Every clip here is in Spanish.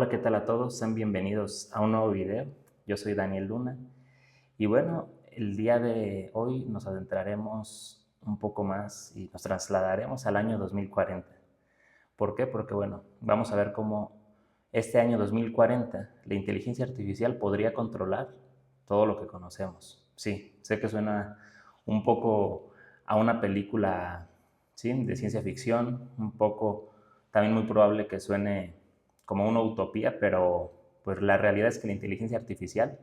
Hola, ¿qué tal a todos? Sean bienvenidos a un nuevo video. Yo soy Daniel Luna y bueno, el día de hoy nos adentraremos un poco más y nos trasladaremos al año 2040. ¿Por qué? Porque bueno, vamos a ver cómo este año 2040 la inteligencia artificial podría controlar todo lo que conocemos. Sí, sé que suena un poco a una película, ¿sí?, de ciencia ficción, un poco también muy probable que suene como una utopía, pero pues la realidad es que la inteligencia artificial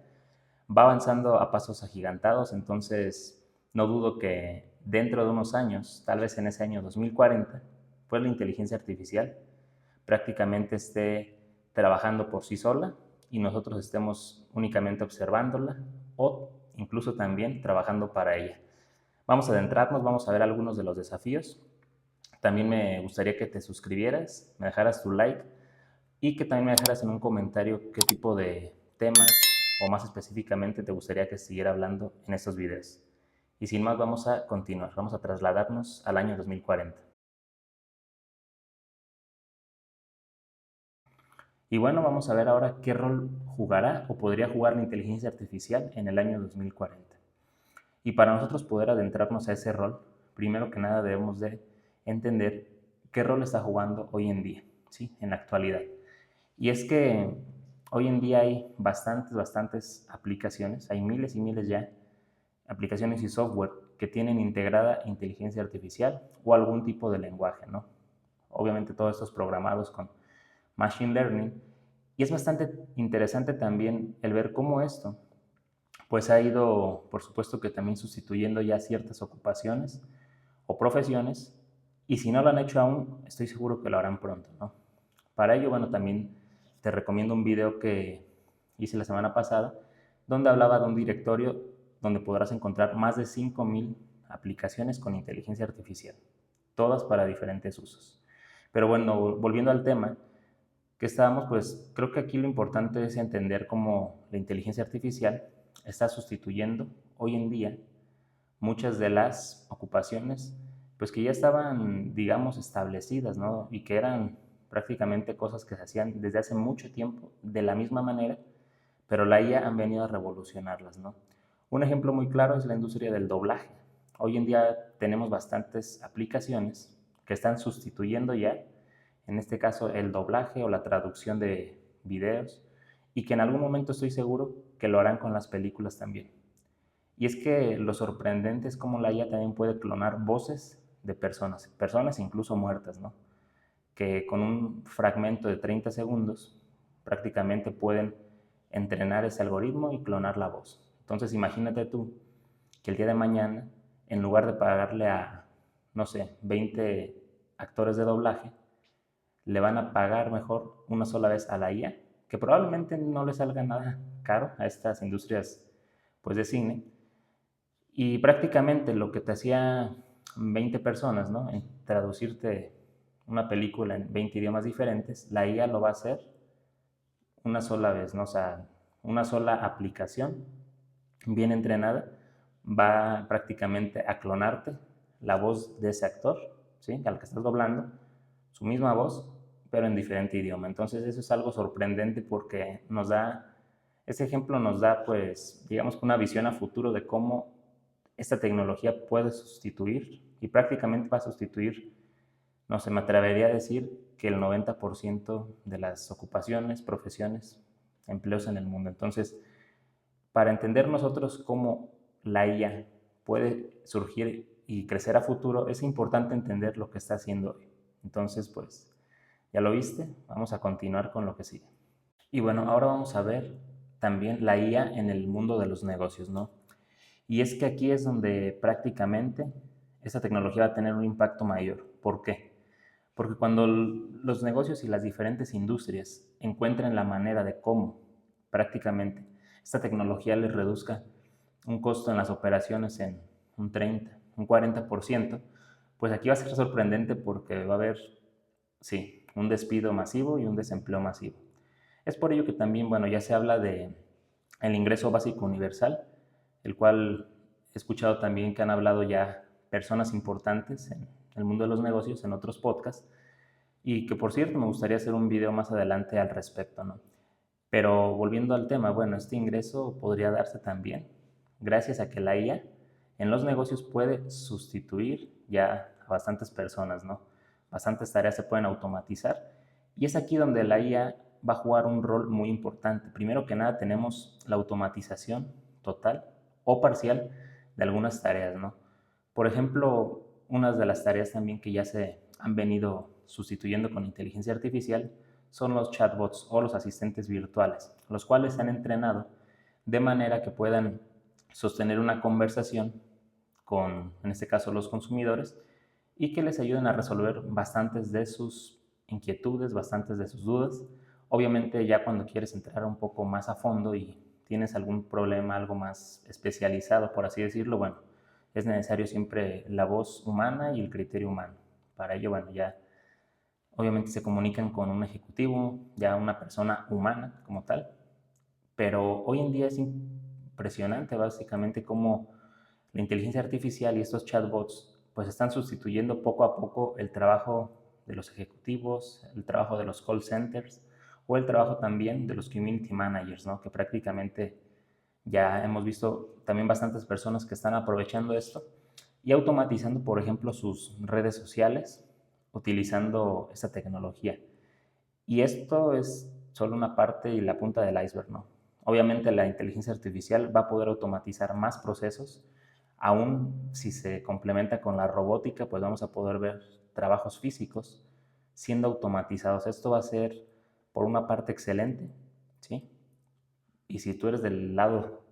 va avanzando a pasos agigantados, entonces no dudo que dentro de unos años, tal vez en ese año 2040, pues la inteligencia artificial prácticamente esté trabajando por sí sola y nosotros estemos únicamente observándola o incluso también trabajando para ella. Vamos a adentrarnos, vamos a ver algunos de los desafíos. También me gustaría que te suscribieras, me dejaras tu like y que también me dejaras en un comentario qué tipo de temas o más específicamente te gustaría que siguiera hablando en estos videos. Y sin más, vamos a continuar, vamos a trasladarnos al año 2040. Y bueno, vamos a ver ahora qué rol jugará o podría jugar la inteligencia artificial en el año 2040. Y para nosotros poder adentrarnos a ese rol, primero que nada debemos de entender qué rol está jugando hoy en día, ¿sí?, en la actualidad. Y es que hoy en día hay bastantes aplicaciones, hay miles y miles ya, aplicaciones y software que tienen integrada inteligencia artificial o algún tipo de lenguaje, ¿no? Obviamente todos estos programados con Machine Learning. Y es bastante interesante también el ver cómo esto pues ha ido, por supuesto que también sustituyendo ya ciertas ocupaciones o profesiones, y si no lo han hecho aún, estoy seguro que lo harán pronto, ¿no? Para ello, bueno, también te recomiendo un video que hice la semana pasada, donde hablaba de un directorio donde podrás encontrar más de 5,000 aplicaciones con inteligencia artificial, todas para diferentes usos. Pero bueno, volviendo al tema que estábamos, pues creo que aquí lo importante es entender cómo la inteligencia artificial está sustituyendo hoy en día muchas de las ocupaciones pues que ya estaban, digamos, establecidas, ¿no? Y que eran prácticamente cosas que se hacían desde hace mucho tiempo de la misma manera, pero la IA han venido a revolucionarlas, ¿no? Un ejemplo muy claro es la industria del doblaje. Hoy en día tenemos bastantes aplicaciones que están sustituyendo ya, en este caso, el doblaje o la traducción de videos, y que en algún momento estoy seguro que lo harán con las películas también. Y es que lo sorprendente es cómo la IA también puede clonar voces de personas incluso muertas, ¿no? Que con un fragmento de 30 segundos prácticamente pueden entrenar ese algoritmo y clonar la voz. Entonces imagínate tú que el día de mañana, en lugar de pagarle a, no sé, 20 actores de doblaje, le van a pagar mejor una sola vez a la IA, que probablemente no le salga nada caro a estas industrias pues de cine, y prácticamente lo que te hacía 20 personas, ¿no?, en traducirte una película en 20 idiomas diferentes, la IA lo va a hacer una sola vez, ¿no? O sea, una sola aplicación bien entrenada va prácticamente a clonarte la voz de ese actor, ¿sí?, al que estás doblando, su misma voz, pero en diferente idioma. Entonces eso es algo sorprendente porque ese ejemplo nos da, pues, digamos que una visión a futuro de cómo esta tecnología puede sustituir y prácticamente va a sustituir, no sé, me atrevería a decir que el 90% de las ocupaciones, profesiones, empleos en el mundo. Entonces, para entender nosotros cómo la IA puede surgir y crecer a futuro, es importante entender lo que está haciendo hoy. Entonces, pues, ya lo viste, vamos a continuar con lo que sigue. Y bueno, ahora vamos a ver también la IA en el mundo de los negocios, ¿no? Y es que aquí es donde prácticamente esta tecnología va a tener un impacto mayor. ¿Por qué? Porque cuando los negocios y las diferentes industrias encuentren la manera de cómo prácticamente esta tecnología les reduzca un costo en las operaciones en un 30, un 40%, pues aquí va a ser sorprendente porque va a haber, sí, un despido masivo y un desempleo masivo. Es por ello que también, bueno, ya se habla de el ingreso básico universal, el cual he escuchado también que han hablado ya personas importantes en el mundo de los negocios, en otros podcasts, Y que por cierto me gustaría hacer un video más adelante al respecto, ¿no? Pero volviendo al tema, bueno, este ingreso podría darse también gracias a que la IA en los negocios puede sustituir ya a bastantes personas, ¿no? Bastantes tareas se pueden automatizar y es aquí donde la IA va a jugar un rol muy importante. Primero que nada tenemos la automatización total o parcial de algunas tareas, ¿no? Por ejemplo, unas de las tareas también que ya se han venido sustituyendo con inteligencia artificial son los chatbots o los asistentes virtuales, los cuales se han entrenado de manera que puedan sostener una conversación con, en este caso, los consumidores y que les ayuden a resolver bastantes de sus inquietudes, bastantes de sus dudas. Obviamente ya cuando quieres entrar un poco más a fondo y tienes algún problema, algo más especializado, por así decirlo, bueno, es necesario siempre la voz humana y el criterio humano. Para ello, bueno, ya obviamente se comunican con un ejecutivo, ya una persona humana como tal, pero hoy en día es impresionante básicamente cómo la inteligencia artificial y estos chatbots pues están sustituyendo poco a poco el trabajo de los ejecutivos, el trabajo de los call centers o el trabajo también de los community managers, ¿no? Que prácticamente ya hemos visto también bastantes personas que están aprovechando esto y automatizando, por ejemplo, sus redes sociales utilizando esta tecnología. Y esto es solo una parte y la punta del iceberg, ¿no? Obviamente la inteligencia artificial va a poder automatizar más procesos, aún si se complementa con la robótica, pues vamos a poder ver trabajos físicos siendo automatizados. Esto va a ser, por una parte, excelente, ¿sí? Y si tú eres del lado,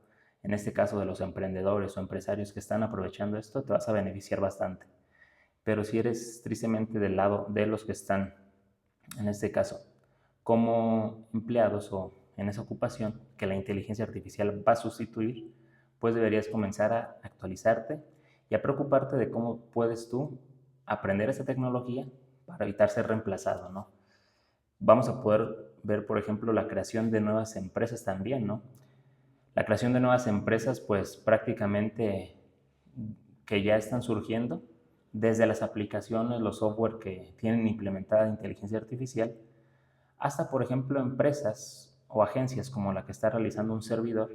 en este caso, de los emprendedores o empresarios que están aprovechando esto, te vas a beneficiar bastante. Pero si eres tristemente del lado de los que están, en este caso, como empleados o en esa ocupación que la inteligencia artificial va a sustituir, pues deberías comenzar a actualizarte y a preocuparte de cómo puedes tú aprender esa tecnología para evitar ser reemplazado, ¿no? Vamos a poder ver, por ejemplo, la creación de nuevas empresas también, ¿no? La creación de nuevas empresas, pues prácticamente que ya están surgiendo, desde las aplicaciones, los software que tienen implementada inteligencia artificial, hasta, por ejemplo, empresas o agencias como la que está realizando un servidor,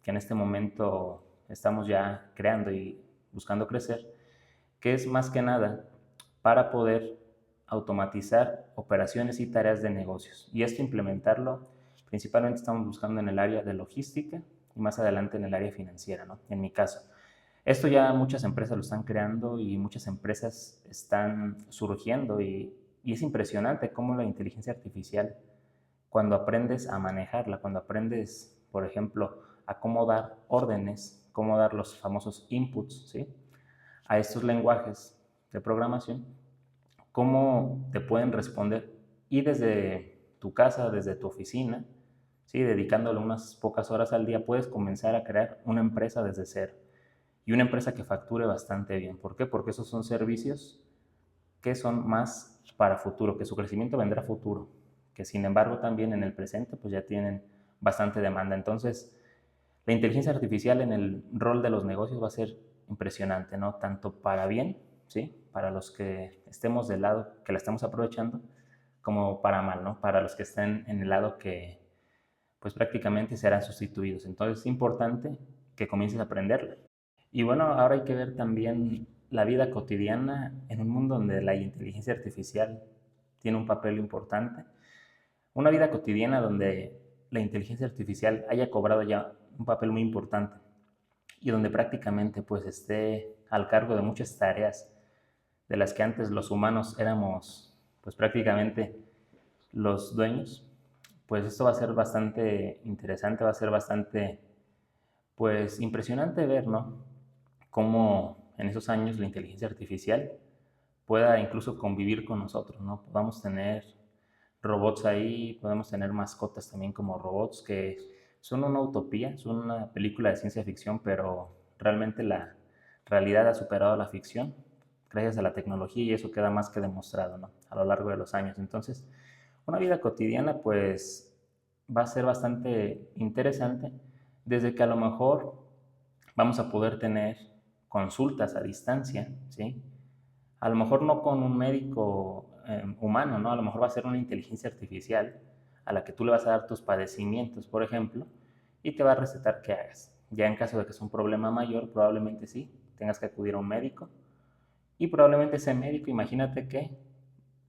que en este momento estamos ya creando y buscando crecer, que es más que nada para poder automatizar operaciones y tareas de negocios. Y esto implementarlo, principalmente estamos buscando en el área de logística y más adelante en el área financiera, ¿no? En mi caso. Esto ya muchas empresas lo están creando y muchas empresas están surgiendo y es impresionante cómo la inteligencia artificial, cuando aprendes a manejarla, cuando aprendes, por ejemplo, a cómo dar órdenes, cómo dar los famosos inputs, ¿sí? A estos lenguajes de programación, cómo te pueden responder y desde tu casa, desde tu oficina, ¿sí? Dedicándole unas pocas horas al día, puedes comenzar a crear una empresa desde cero y una empresa que facture bastante bien. ¿Por qué? Porque esos son servicios que son más para futuro, que su crecimiento vendrá a futuro, que sin embargo también en el presente pues ya tienen bastante demanda. Entonces, la inteligencia artificial en el rol de los negocios va a ser impresionante, ¿no? Tanto para bien, ¿sí? Para los que estemos del lado que la estamos aprovechando, como para mal, ¿no? Para los que estén en el lado que pues prácticamente serán sustituidos. Entonces es importante que comiences a aprenderla. Y bueno, ahora hay que ver también la vida cotidiana en un mundo donde la inteligencia artificial tiene un papel importante. Una vida cotidiana donde la inteligencia artificial haya cobrado ya un papel muy importante y donde prácticamente pues esté al cargo de muchas tareas de las que antes los humanos éramos pues prácticamente los dueños, pues esto va a ser bastante interesante, va a ser bastante pues impresionante ver, ¿no? Cómo en esos años la inteligencia artificial pueda incluso convivir con nosotros, ¿no? Podamos tener robots ahí, podemos tener mascotas también como robots que son una utopía, son una película de ciencia ficción, pero realmente la realidad ha superado la ficción gracias a la tecnología y eso queda más que demostrado, ¿no? A lo largo de los años. Entonces, una vida cotidiana pues va a ser bastante interesante desde que a lo mejor vamos a poder tener consultas a distancia, ¿sí? A lo mejor no con un médico humano, ¿no? A lo mejor va a ser una inteligencia artificial a la que tú le vas a dar tus padecimientos, por ejemplo, y te va a recetar que hagas. Ya en caso de que es un problema mayor, probablemente sí, tengas que acudir a un médico y probablemente ese médico, imagínate que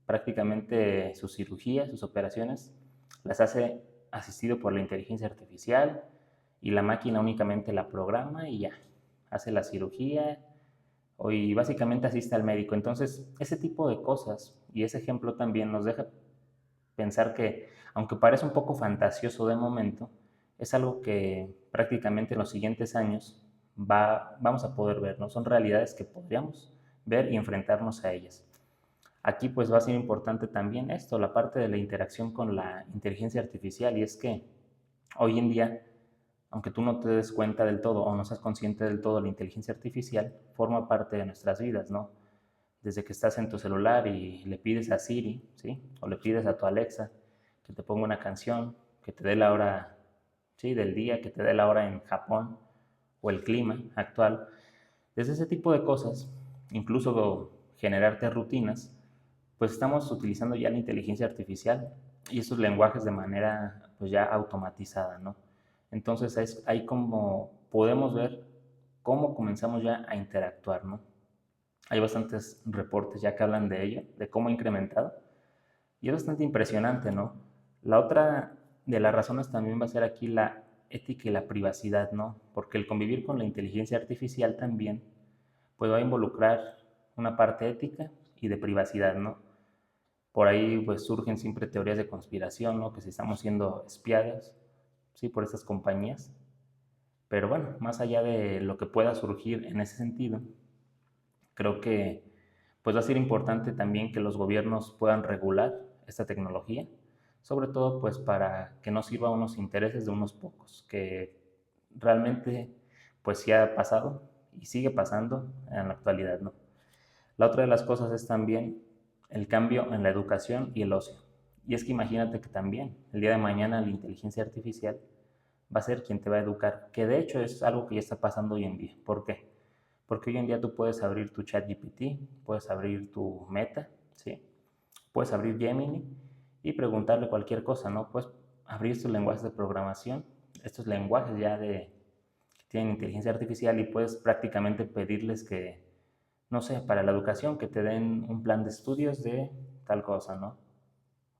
prácticamente sus cirugías, sus operaciones, las hace asistido por la inteligencia artificial y la máquina únicamente la programa y ya, hace la cirugía y básicamente asiste al médico. Entonces, ese tipo de cosas y ese ejemplo también nos deja pensar que, aunque parece un poco fantasioso de momento, es algo que prácticamente en los siguientes años vamos a poder ver, ¿no? Son realidades que podríamos ver y enfrentarnos a ellas. Aquí pues va a ser importante también esto, la parte de la interacción con la inteligencia artificial, y es que hoy en día, aunque tú no te des cuenta del todo o no seas consciente del todo, la inteligencia artificial forma parte de nuestras vidas, ¿no? Desde que estás en tu celular y le pides a Siri, ¿sí? O le pides a tu Alexa que te ponga una canción, que te dé la hora, ¿sí? Del día, que te dé la hora en Japón o el clima actual. Desde ese tipo de cosas, incluso generarte rutinas, pues estamos utilizando ya la inteligencia artificial y esos lenguajes de manera pues ya automatizada, ¿no? Entonces es ahí como podemos ver cómo comenzamos ya a interactuar, ¿no? Hay bastantes reportes ya que hablan de ello, de cómo ha incrementado, y es bastante impresionante, ¿no? La otra de las razones también va a ser aquí la ética y la privacidad, ¿no? Porque el convivir con la inteligencia artificial también pues va a involucrar una parte ética y de privacidad, ¿no? Por ahí pues surgen siempre teorías de conspiración, ¿no? Que si estamos siendo espiados, ¿sí? Por estas compañías. Pero bueno, más allá de lo que pueda surgir en ese sentido, creo que pues va a ser importante también que los gobiernos puedan regular esta tecnología, sobre todo pues para que no sirva a unos intereses de unos pocos, que realmente pues sí ha pasado y sigue pasando en la actualidad, ¿no? La otra de las cosas es también el cambio en la educación y el ocio. Y es que imagínate que también el día de mañana la inteligencia artificial va a ser quien te va a educar, que de hecho es algo que ya está pasando hoy en día. ¿Por qué? Porque hoy en día tú puedes abrir tu ChatGPT, puedes abrir tu Meta, ¿sí? Puedes abrir Gemini y preguntarle cualquier cosa, ¿no? Puedes abrir tus lenguajes de programación, estos lenguajes ya que tienen inteligencia artificial y puedes prácticamente pedirles que, no sé, para la educación, que te den un plan de estudios de tal cosa, ¿no?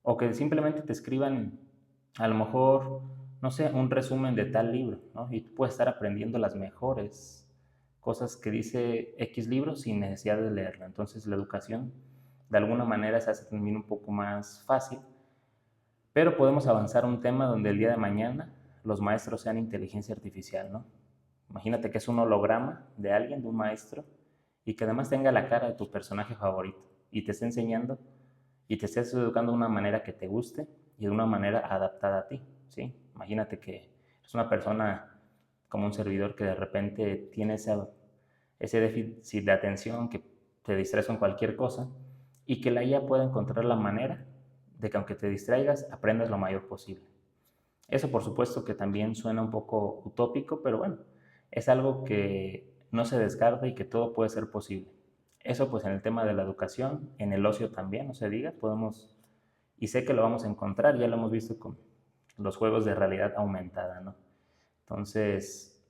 O que simplemente te escriban, a lo mejor, no sé, un resumen de tal libro, ¿no? Y tú puedes estar aprendiendo las mejores cosas que dice X libro sin necesidad de leerlo. Entonces la educación, de alguna manera, se hace también un poco más fácil, pero podemos avanzar a un tema donde el día de mañana los maestros sean inteligencia artificial, ¿no? Imagínate que es un holograma de alguien, de un maestro, y que además tenga la cara de tu personaje favorito y te esté enseñando y te estés educando de una manera que te guste y de una manera adaptada a ti, ¿sí? Imagínate que es una persona como un servidor que de repente tiene ese déficit de atención que te distraes con cualquier cosa y que la IA pueda encontrar la manera de que aunque te distraigas, aprendas lo mayor posible. Eso por supuesto que también suena un poco utópico, pero bueno, es algo que no se descarta y que todo puede ser posible. Eso pues en el tema de la educación, en el ocio también, no se diga, podemos, y sé que lo vamos a encontrar, ya lo hemos visto con los juegos de realidad aumentada, ¿no? Entonces,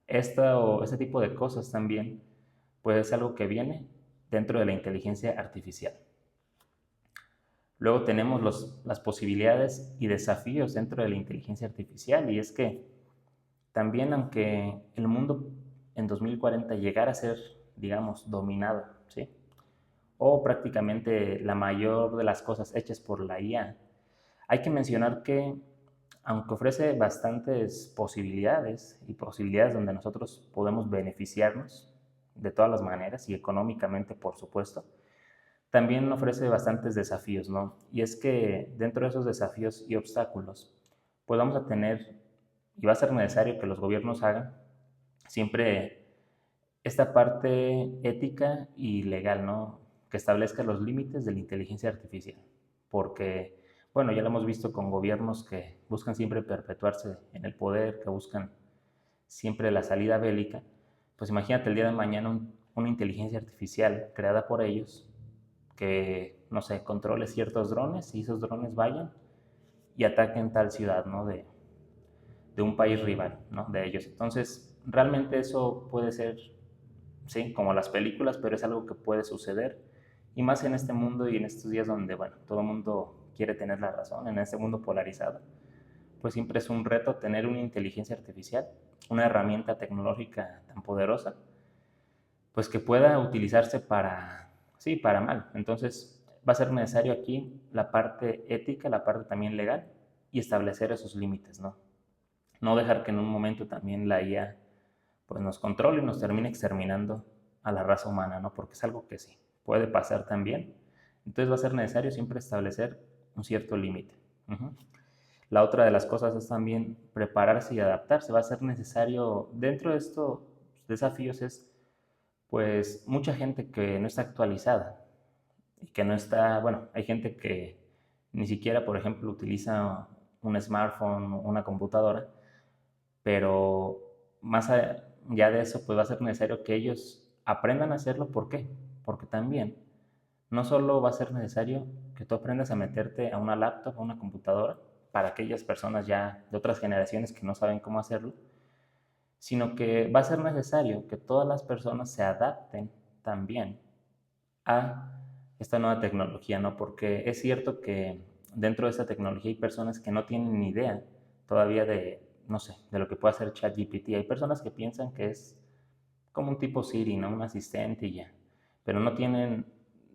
esta o ese tipo de cosas también, pues es algo que viene dentro de la inteligencia artificial. Luego tenemos las posibilidades y desafíos dentro de la inteligencia artificial y es que también aunque el mundo en 2040 llegara a ser, digamos, dominado, ¿sí? O prácticamente la mayor de las cosas hechas por la IA, hay que mencionar que aunque ofrece bastantes posibilidades y posibilidades donde nosotros podemos beneficiarnos de todas las maneras y económicamente, por supuesto, también ofrece bastantes desafíos, ¿no? Y es que dentro de esos desafíos y obstáculos, pues vamos a tener, y va a ser necesario que los gobiernos hagan siempre esta parte ética y legal, ¿no? Que establezca los límites de la inteligencia artificial. Porque, bueno, ya lo hemos visto con gobiernos que buscan siempre perpetuarse en el poder, que buscan siempre la salida bélica. Pues imagínate el día de mañana una inteligencia artificial creada por ellos que no sé, controle ciertos drones y esos drones vayan y ataquen tal ciudad, ¿no? De un país rival, ¿no? De ellos. Entonces, realmente eso puede ser, sí, como las películas, pero es algo que puede suceder. Y más en este mundo y en estos días donde, bueno, todo el mundo quiere tener la razón, en este mundo polarizado, pues siempre es un reto tener una inteligencia artificial, una herramienta tecnológica tan poderosa, pues que pueda utilizarse para, sí, para mal. Entonces, va a ser necesario aquí la parte ética, la parte también legal y establecer esos límites, ¿no? No dejar que en un momento también la IA pues nos controle y nos termine exterminando a la raza humana, ¿no? Porque es algo que sí, puede pasar también. Entonces va a ser necesario siempre establecer un cierto límite. La otra de las cosas es también prepararse y adaptarse. Va a ser necesario, dentro de estos desafíos es, pues, mucha gente que no está actualizada y que no está, bueno, hay gente que ni siquiera, por ejemplo, utiliza un smartphone o una computadora, pero más allá de eso, pues va a ser necesario que ellos aprendan a hacerlo. ¿Por qué? Porque también no solo va a ser necesario que tú aprendas a meterte a una laptop, a una computadora, para aquellas personas ya de otras generaciones que no saben cómo hacerlo, sino que va a ser necesario que todas las personas se adapten también a esta nueva tecnología, ¿no? Porque es cierto que dentro de esta tecnología hay personas que no tienen ni idea todavía de, no sé, de lo que puede hacer ChatGPT. Hay personas que piensan que es como un tipo Siri, ¿no? Un asistente y ya, pero no tienen,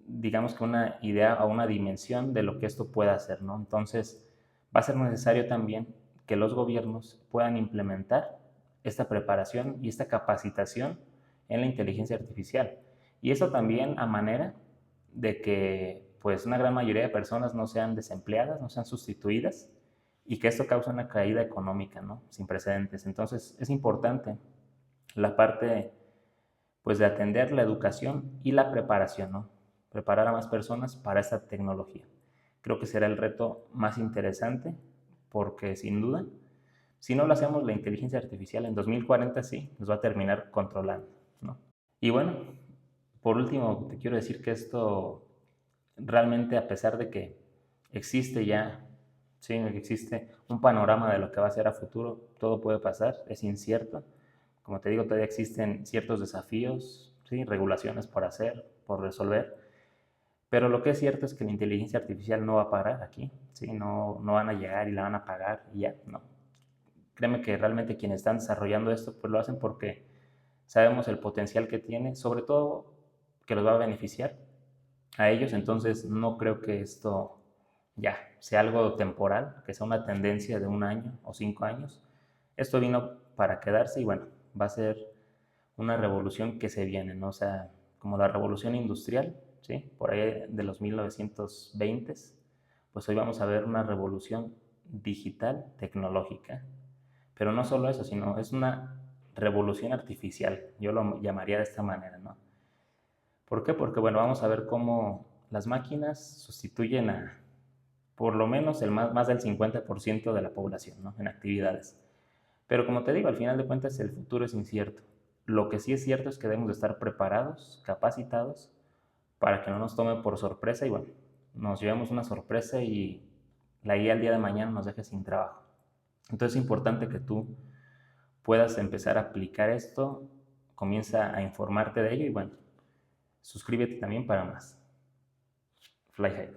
digamos que una idea o una dimensión de lo que esto pueda hacer, ¿no? Entonces, va a ser necesario también que los gobiernos puedan implementar esta preparación y esta capacitación en la inteligencia artificial. Y eso también a manera de que pues una gran mayoría de personas no sean desempleadas, no sean sustituidas y que esto cause una caída económica, ¿no? Sin precedentes. Entonces es importante la parte pues de atender la educación y la preparación, ¿no? Preparar a más personas para esta tecnología. Creo que será el reto más interesante porque sin duda, si no lo hacemos, la inteligencia artificial en 2040 sí nos va a terminar controlando, ¿no? Y bueno, por último, te quiero decir que esto realmente, a pesar de que existe ya, sí, existe un panorama de lo que va a ser a futuro, todo puede pasar, es incierto. Como te digo, todavía existen ciertos desafíos, ¿sí? Regulaciones por hacer, por resolver, pero lo que es cierto es que la inteligencia artificial no va a parar aquí, ¿sí? No van a llegar y la van a pagar y ya, no. Créeme que realmente quienes están desarrollando esto, pues lo hacen porque sabemos el potencial que tiene, sobre todo que los va a beneficiar a ellos. Entonces no creo que esto ya sea algo temporal, que sea una tendencia de un año o 5 años. Esto vino para quedarse y bueno, va a ser una revolución que se viene, ¿no? O sea, como la revolución industrial, ¿sí? Por ahí de los 1920, pues hoy vamos a ver una revolución digital tecnológica. Pero no solo eso, sino es una revolución artificial, yo lo llamaría de esta manera, ¿no? ¿Por qué? Porque, bueno, vamos a ver cómo las máquinas sustituyen a por lo menos más del 50% de la población, ¿no? En actividades. Pero como te digo, al final de cuentas el futuro es incierto. Lo que sí es cierto es que debemos de estar preparados, capacitados, para que no nos tome por sorpresa y bueno, nos llevemos una sorpresa y la guía al día de mañana nos deje sin trabajo. Entonces es importante que tú puedas empezar a aplicar esto, comienza a informarte de ello y bueno, suscríbete también para más. Fly high.